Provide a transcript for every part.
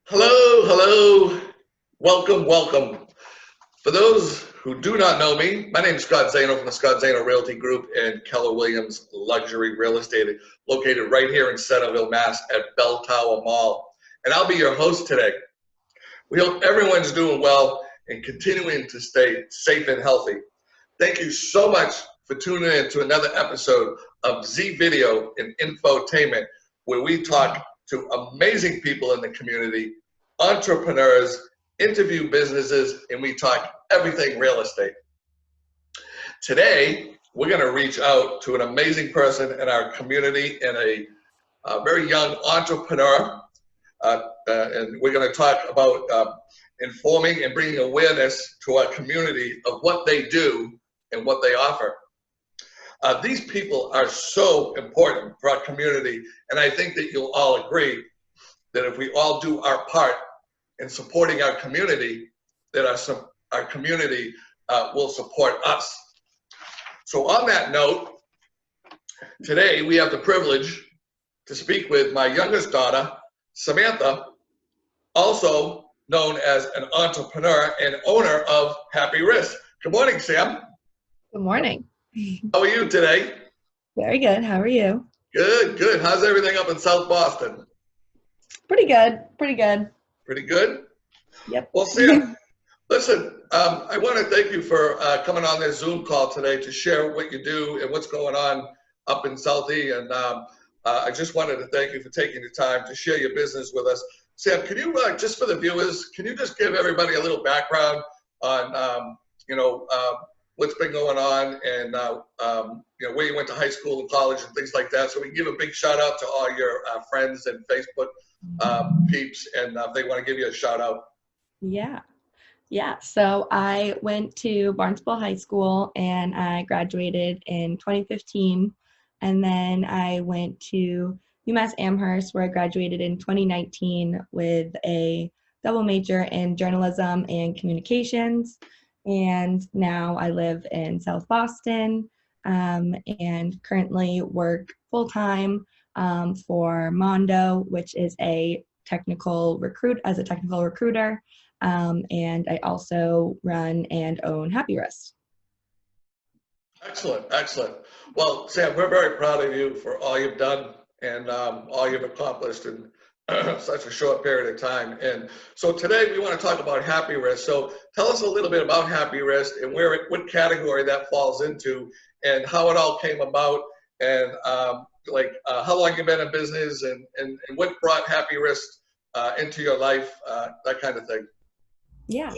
Hello, hello. Welcome, welcome. For those who do not know me, my name is Scott Zano from the Scott Zano Realty Group and Keller Williams Luxury Real Estate, located right here in Centerville, Mass. At Bell Tower Mall. And I'll be your host today. We hope everyone's doing well and continuing to stay safe and healthy. Thank you so much for tuning in to another episode of Z Video and Infotainment, where we talk to amazing people in the community, entrepreneurs, interview businesses, and we talk everything real estate. Today, we're going to reach out to an amazing person in our community and a very young entrepreneur. And we're going to talk about informing and bringing awareness to our community of what they do and what they offer. These people are so important for our community, and I think that you'll all agree that if we all do our part in supporting our community, that our community will support us. So on that note, today we have the privilege to speak with my youngest daughter, Samantha, also known as an entrepreneur and owner of Happy Risk. Good morning, Sam. Good morning. How are you today? Very good. How are you? Good, good. How's everything up in South Boston? Pretty good. Pretty good. Pretty good? Yep. Well, Sam, listen, I want to thank you for coming on this Zoom call today to share what you do and what's going on up in Southie. And I just wanted to thank you for taking the time to share your business with us. Sam, can you, just for the viewers, can you just give everybody a little background on, what's been going on and where you went to high school and college and things like that, so we can give a big shout out to all your friends and Facebook peeps, and if they want to give you a shout out. Yeah. So I went to Barnesville High School and I graduated in 2015. And then I went to UMass Amherst, where I graduated in 2019 with a double major in journalism and communications. And now I live in South Boston and currently work full-time for Mondo, which is a technical recruiter. And I also run and own Happy Risk. Excellent, excellent. Well, Sam, we're very proud of you for all you've done and all you've accomplished in such a short period of time. And so today we want to talk about Happy Risk. So tell us a little bit about Happy Risk and what category that falls into and how it all came about, and how long you've been in business and what brought Happy Risk into your life, that kind of thing. Yeah.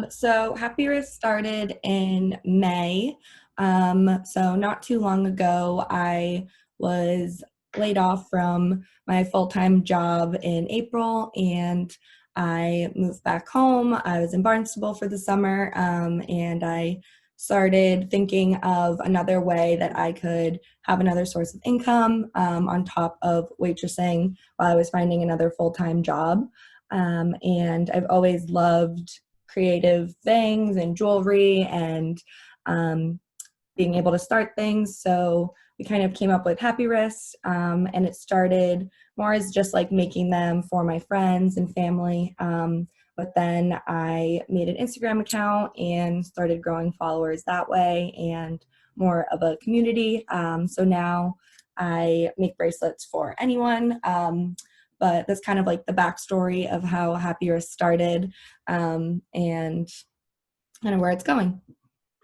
So Happy Risk started in May. So not too long ago, I was laid off from my full-time job in April, and I moved back home. I was in Barnstable for the summer, and I started thinking of another way that I could have another source of income on top of waitressing while I was finding another full-time job. And I've always loved creative things and jewelry and being able to start things. So we kind of came up with Happy Risks, and it started more as just like making them for my friends and family. But then I made an Instagram account and started growing followers that way and more of a community. So now I make bracelets for anyone. But that's kind of like the backstory of how Happy Risk started, and kind of where it's going.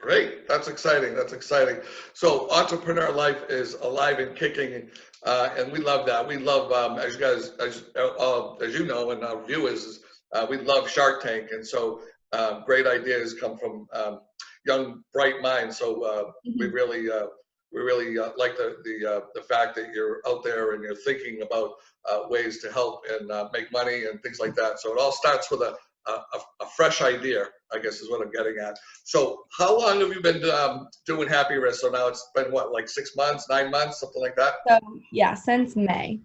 Great, that's exciting. That's exciting. So entrepreneur life is alive and kicking, and we love that. We love, as you guys, as you know, and our viewers, we love Shark Tank, and so great ideas come from young, bright minds. So we really like the fact that you're out there and you're thinking about ways to help and make money and things like that. So it all starts with a fresh idea, I guess is what I'm getting at. So how long have you been doing Happy Risk? So now it's been what, like 6 months, 9 months, something like that? So yeah, since May.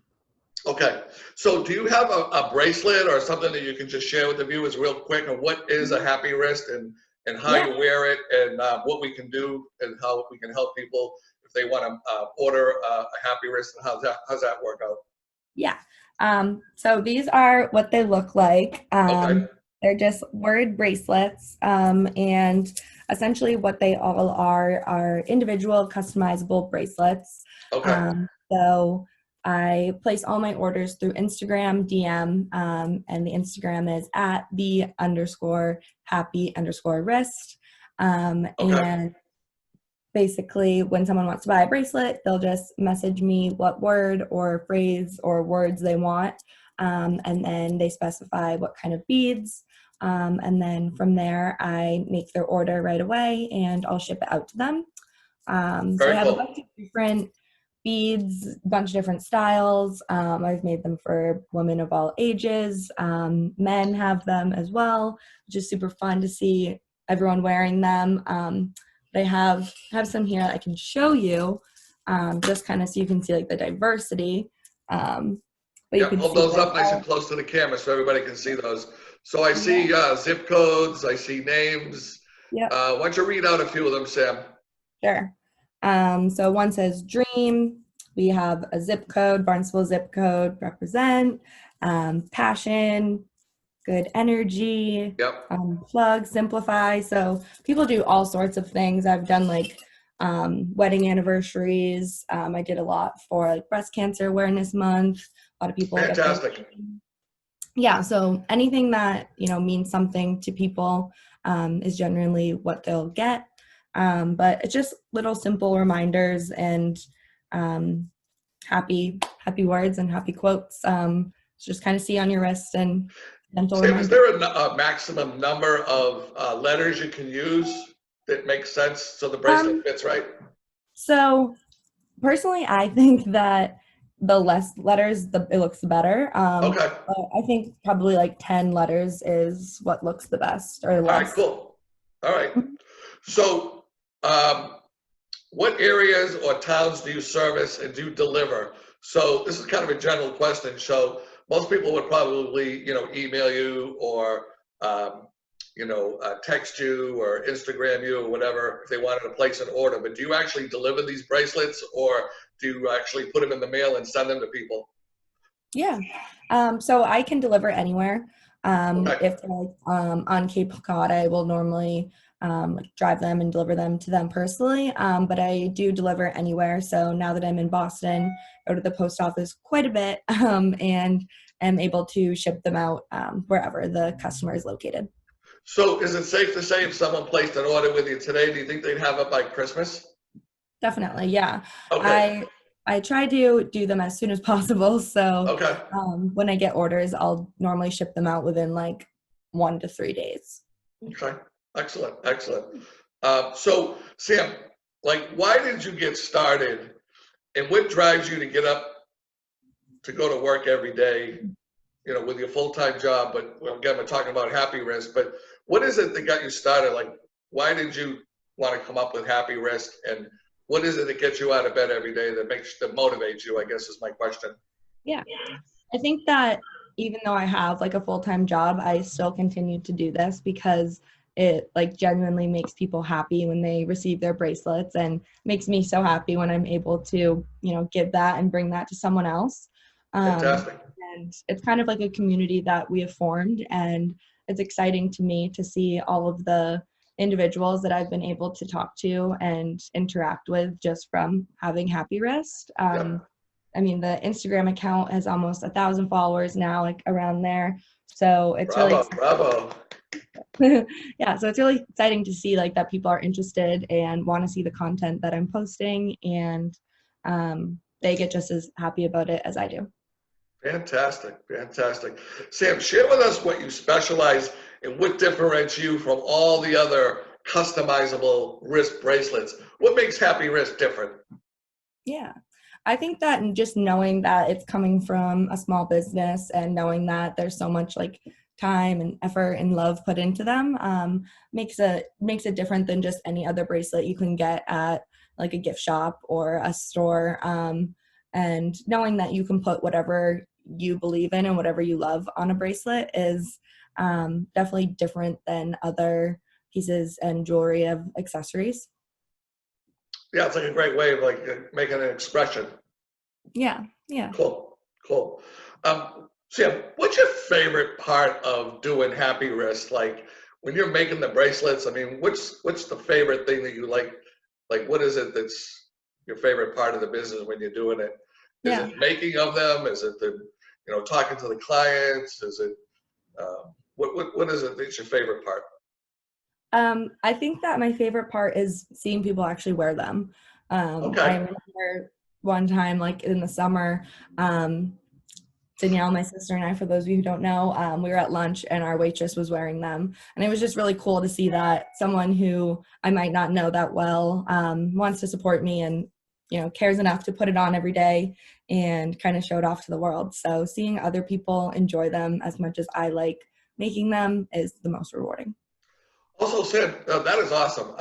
Okay. So do you have a bracelet or something that you can just share with the viewers real quick? And what is a Happy Risk and how Yeah. you wear it and what we can do and how we can help people if they want to order a Happy Risk, and how's that work out? Yeah. So these are what they look like. Okay, They're just word bracelets, and essentially what they all are individual customizable bracelets. okay, So I place all my orders through Instagram DM, and the Instagram is at the underscore happy underscore wrist. okay. And basically when someone wants to buy a bracelet, they'll just message me what word or phrase or words they want, and then they specify what kind of beads, and then from there I make their order right away and I'll ship it out to them. So I Very have a bunch cool. of different beads, a bunch of different styles. I've made them for women of all ages. Men have them as well, which is super fun to see everyone wearing them. But I have some here that I can show you, just kind of so you can see like the diversity. But you Yep, can hold see those like up nice and close to the camera so everybody can see those. So I yeah, see zip codes, I see names. yep, Why don't you read out a few of them, Sam? sure. So one says dream. We have a zip code, Barnesville zip code represent, passion, good energy, Yep, plug, simplify. So people do all sorts of things. I've done like wedding anniversaries. I did a lot for like breast cancer awareness month. A lot of people get their fantastic. yeah. So anything that means something to people is generally what they'll get. But it's just little simple reminders and um, happy words and happy quotes. Just kind of see on your wrist and gentle Sam, is reminder. there a maximum number of letters you can use that makes sense so the bracelet Um, fits right? so personally, I think that the less letters, it looks better. Okay, But I think probably like 10 letters is what looks the best or all right, less. cool. All right. So, um, what areas or towns do you service and do you deliver? So this is kind of a general question. So most people would probably, email you or, text you or Instagram you or whatever if they wanted to place an order. But do you actually deliver these bracelets or do you actually put them in the mail and send them to people? Yeah. So I can deliver anywhere. Okay, If they're like, on Cape Cod, I will normally like drive them and deliver them to them personally. But I do deliver anywhere. So now that I'm in Boston, I go to the post office quite a bit, and am able to ship them out wherever the customer is located. so is it safe to say if someone placed an order with you today, do you think they'd have it by Christmas? Definitely, yeah. Okay, I try to do them as soon as possible. So okay. when I get orders, I'll normally ship them out within like 1 to 3 days. Okay, excellent, excellent. So, Sam, like, why did you get started, and what drives you to get up to go to work every day? With your full-time job. But well, again, we're talking about Happy Risk. But what is it that got you started? Like, why did you want to come up with Happy Risk, and what is it that gets you out of bed every day that motivates you? I guess is my question. Yeah. I think that even though I have like a full-time job, I still continue to do this because it like genuinely makes people happy when they receive their bracelets and makes me so happy when I'm able to, give that and bring that to someone else. Um, Fantastic. and it's kind of like a community that we have formed, and it's exciting to me to see all of the individuals that I've been able to talk to and interact with just from having Happy Wrist. Yep. I mean, the Instagram account has almost 1,000 followers now, like around there. So it's really Bravo, exciting. bravo. Yeah, so it's really exciting to see like that people are interested and want to see the content that I'm posting, and they get just as happy about it as I do. Fantastic, fantastic. Sam, share with us what you specialize and what differentiates you from all the other customizable wrist bracelets. What makes Happy Wrist different? Yeah. I think that just knowing that it's coming from a small business and knowing that there's so much like time and effort and love put into them, makes it different than just any other bracelet you can get at like a gift shop or a store. And knowing that you can put whatever you believe in and whatever you love on a bracelet is definitely different than other pieces and jewelry of accessories. Yeah, it's like a great way of like making an expression. Yeah, yeah. Cool, cool. Sam, what's your favorite part of doing Happy Wrist? Like when you're making the bracelets, I mean, what's the favorite thing that you like? Like, what is it that's your favorite part of the business when you're doing it? Is Yeah. it making of them? Is it the, talking to the clients? Is it, what is it that's your favorite part? I think that my favorite part is seeing people actually wear them. I Okay. remember one time, like in the summer, Danielle, my sister, and I, for those of you who don't know, we were at lunch and our waitress was wearing them. And it was just really cool to see that someone who I might not know that well wants to support me and, cares enough to put it on every day and kind of show it off to the world. So seeing other people enjoy them as much as I like making them is the most rewarding. Also, Sam, that is awesome.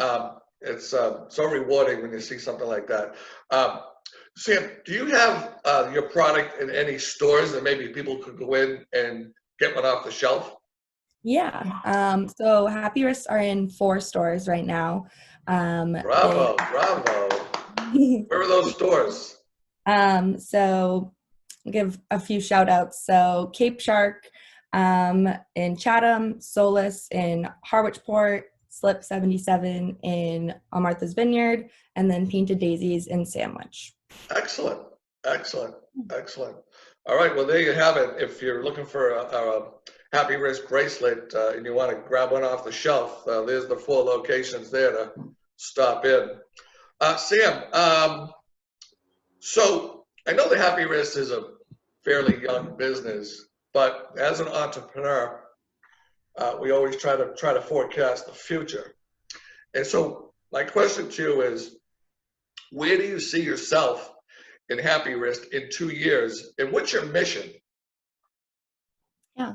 It's so rewarding when you see something like that. Um, Sam, do you have your product in any stores that maybe people could go in and get one off the shelf? Yeah. So Happy Wrists are in 4 stores right now. They Bravo, bravo. Where are those stores? so I'll give a few shout outs. So Cape Shark in Chatham, Solace in Harwichport, Slip 77 in Martha's Vineyard, and then Painted Daisies in Sandwich. Excellent, excellent, excellent. All right, well, there you have it. If you're looking for a Happy Wrist bracelet and you want to grab one off the shelf, there's the 4 locations there to stop in. Sam, so I know the Happy Wrist is a fairly young business, but as an entrepreneur, we always try to forecast the future. And so my question to you is, where do you see yourself in Happy Wrist in 2 years, and what's your mission? Yeah.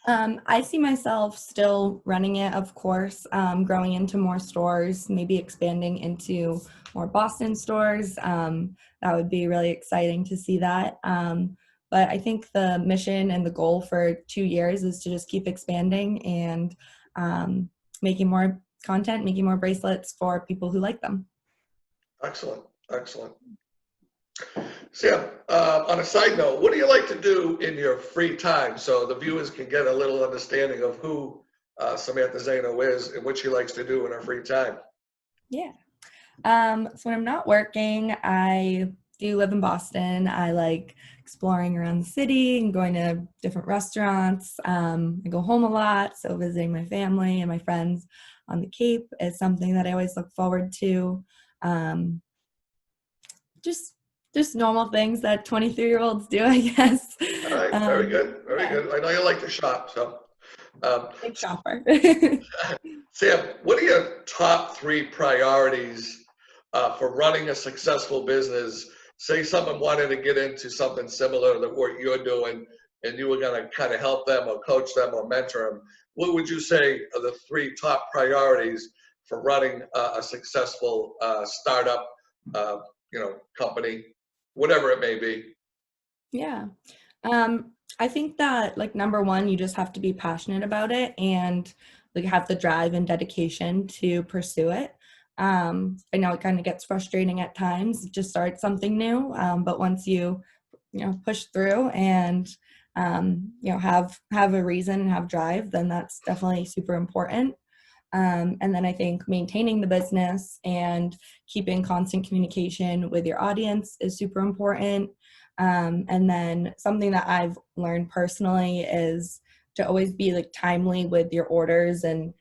I see myself still running it, of course, growing into more stores, maybe expanding into more Boston stores. That would be really exciting to see that. But I think the mission and the goal for 2 years is to just keep expanding and making more content, making more bracelets for people who like them. Excellent, excellent. Sam, on a side note, what do you like to do in your free time so the viewers can get a little understanding of who Samantha Zano is and what she likes to do in her free time? Yeah. So when I'm not working, I do live in Boston. I like exploring around the city and going to different restaurants. I go home a lot, so visiting my family and my friends on the Cape is something that I always look forward to. Um, just just normal things that 23-year-olds do, I guess. All right, very good, very Yeah, good. I know you like to shop, so. Um, big shopper. Sam, what are your top 3 priorities for running a successful business? Say someone wanted to get into something similar to what you're doing, and you were going to kind of help them or coach them or mentor them. What would you say are the 3 top priorities for running a successful startup, company, whatever it may be? Yeah. I think that like number one, you just have to be passionate about it and like have the drive and dedication to pursue it. I know it kind of gets frustrating at times to start something new, but once you push through and have a reason and have drive, then that's definitely super important. And then I think maintaining the business and keeping constant communication with your audience is super important. And then something that I've learned personally is to always be like timely with your orders and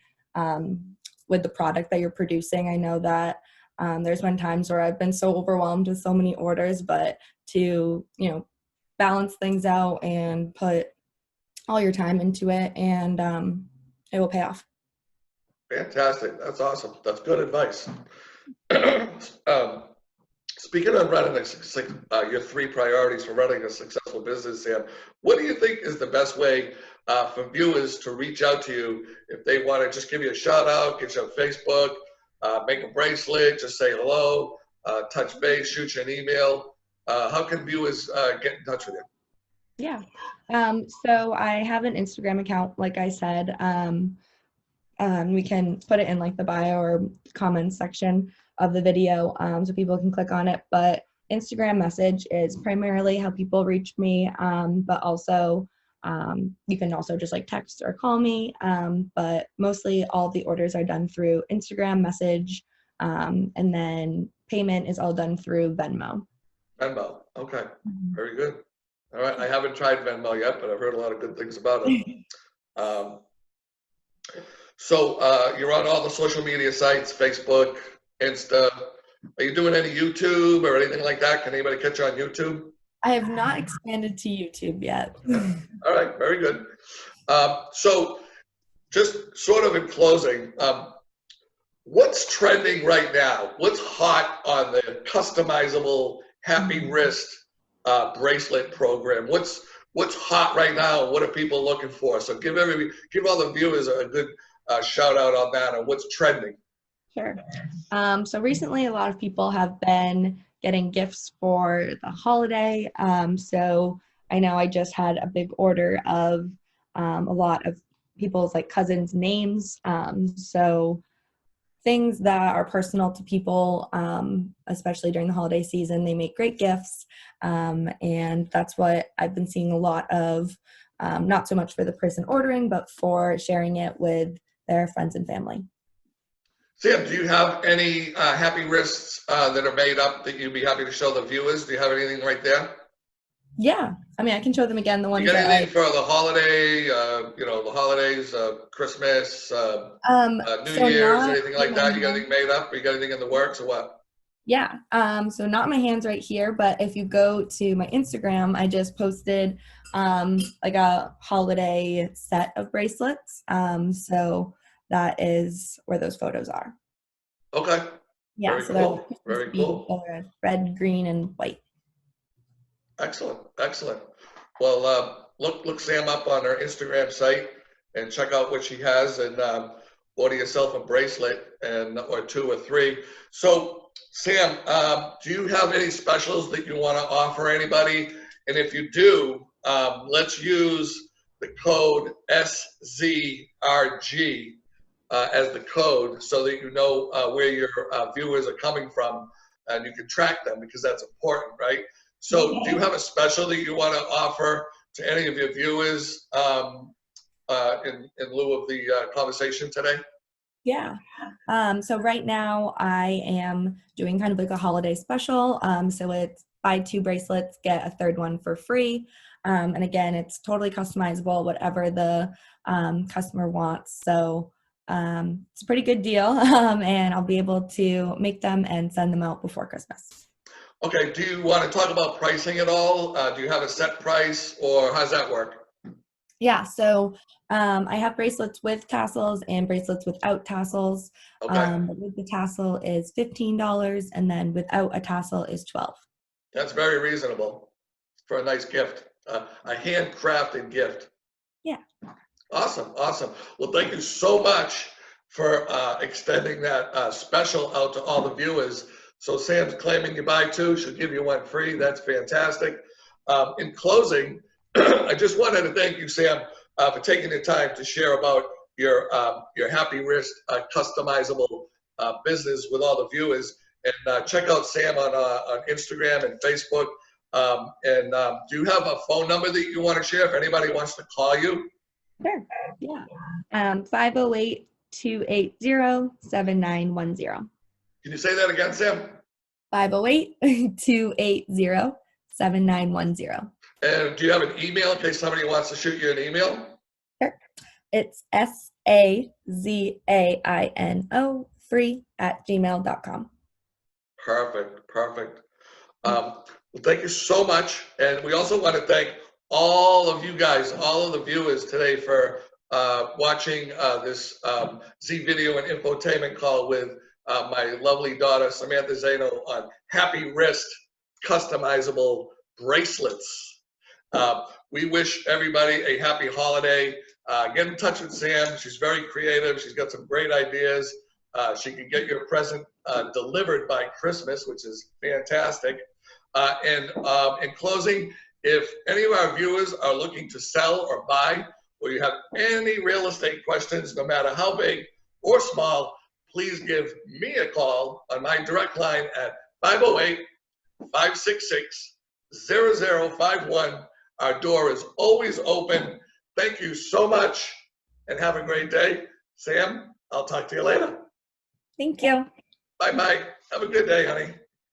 with the product that you're producing. I know that there's been times where I've been so overwhelmed with so many orders, but to, balance things out and put all your time into it and it will pay off. Fantastic. That's awesome. That's good advice. um, Speaking of running your 3 priorities for running a successful business, Sam, what do you think is the best way for viewers to reach out to you if they want to just give you a shout out, get you on Facebook, make a bracelet, just say hello, touch base, shoot you an email? How can viewers get in touch with you? Yeah. So I have an Instagram account, like I said. We can put it in like the bio or comments section of the video so people can click on it. But Instagram message is primarily how people reach me, but also you can also just like text or call me. But mostly all the orders are done through Instagram message, and then payment is all done through Venmo. Venmo, okay, very good. All right, I haven't tried Venmo yet, but I've heard a lot of good things about it. So you're on all the social media sites, Facebook, Insta. Are you doing any YouTube or anything like that? Can anybody catch you on YouTube? I have not expanded to YouTube yet. All right, very good. So just sort of in closing, what's trending right now? What's hot on the customizable happy wrist bracelet program? What's hot right now? What are people looking for? So give all the viewers a good shout out on that and what's trending. Sure. So recently, a lot of people have been getting gifts for the holiday. So I know I just had a big order of a lot of people's like cousins' names. So things that are personal to people, especially during the holiday season, they make great gifts. And that's what I've been seeing a lot of, not so much for the person ordering, but for sharing it with their friends and family. Sam, do you have any happy wrists that are made up that you'd be happy to show the viewers? Do you have anything right there? Yeah, I mean, I can show them again the ones You got that anything for the holiday, the holidays, Christmas, New so Year's, not anything like that? You got anything made up? Or you got anything in the works or what? Yeah, so not in my hands right here, but if you go to my Instagram, I just posted like a holiday set of bracelets. So that is where those photos are. Okay. Yeah, Very so cool. they're Very cool. red, green, and white. Excellent. Excellent. Well, look Sam up on her Instagram site and check out what she has and order yourself a bracelet or two or three. So Sam, do you have any specials that you want to offer anybody? And if you do, let's use the code SZRG as the code so that you know where your viewers are coming from and you can track them because that's important, right? So do you have a special that you want to offer to any of your viewers in lieu of the conversation today? Yeah. So right now I am doing kind of like a holiday special. So it's buy 2 bracelets, get a third one for free. And again, it's totally customizable, whatever the customer wants. So it's a pretty good deal. And I'll be able to make them and send them out before Christmas. Okay, do you want to talk about pricing at all? Do you have a set price or how's that work? Yeah, so I have bracelets with tassels and bracelets without tassels. Okay. With the tassel is $15 and then without a tassel is $12. That's very reasonable for a nice gift, a handcrafted gift. Yeah. Awesome, awesome. Well, thank you so much for extending that special out to all the viewers. So Sam's claiming you buy 2, she'll give you 1 free. That's fantastic. In closing, I just wanted to thank you, Sam, for taking the time to share about your Happy Wrist customizable business with all the viewers. And check out Sam on Instagram and Facebook. Do you have a phone number that you want to share if anybody wants to call you? Sure. Yeah. 508-280-7910. Can you say that again, Sam? 508-280-7910. And do you have an email in case somebody wants to shoot you an email? Sure. It's SAZAINO3@gmail.com. Perfect, perfect. Well, thank you so much. And we also want to thank all of you guys, all of the viewers today for watching this Z video and infotainment call with my lovely daughter, Samantha Zeno, on Happy Wrist customizable bracelets. We wish everybody a happy holiday. Get in touch with Sam. She's very creative. She's got some great ideas. She can get your present delivered by Christmas, which is fantastic. And in closing, if any of our viewers are looking to sell or buy, or you have any real estate questions, no matter how big or small, please give me a call on my direct line at 566-0051. Our door is always open. Thank you so much and have a great day. Sam, I'll talk to you later. Thank you. Bye-bye. Have a good day, honey.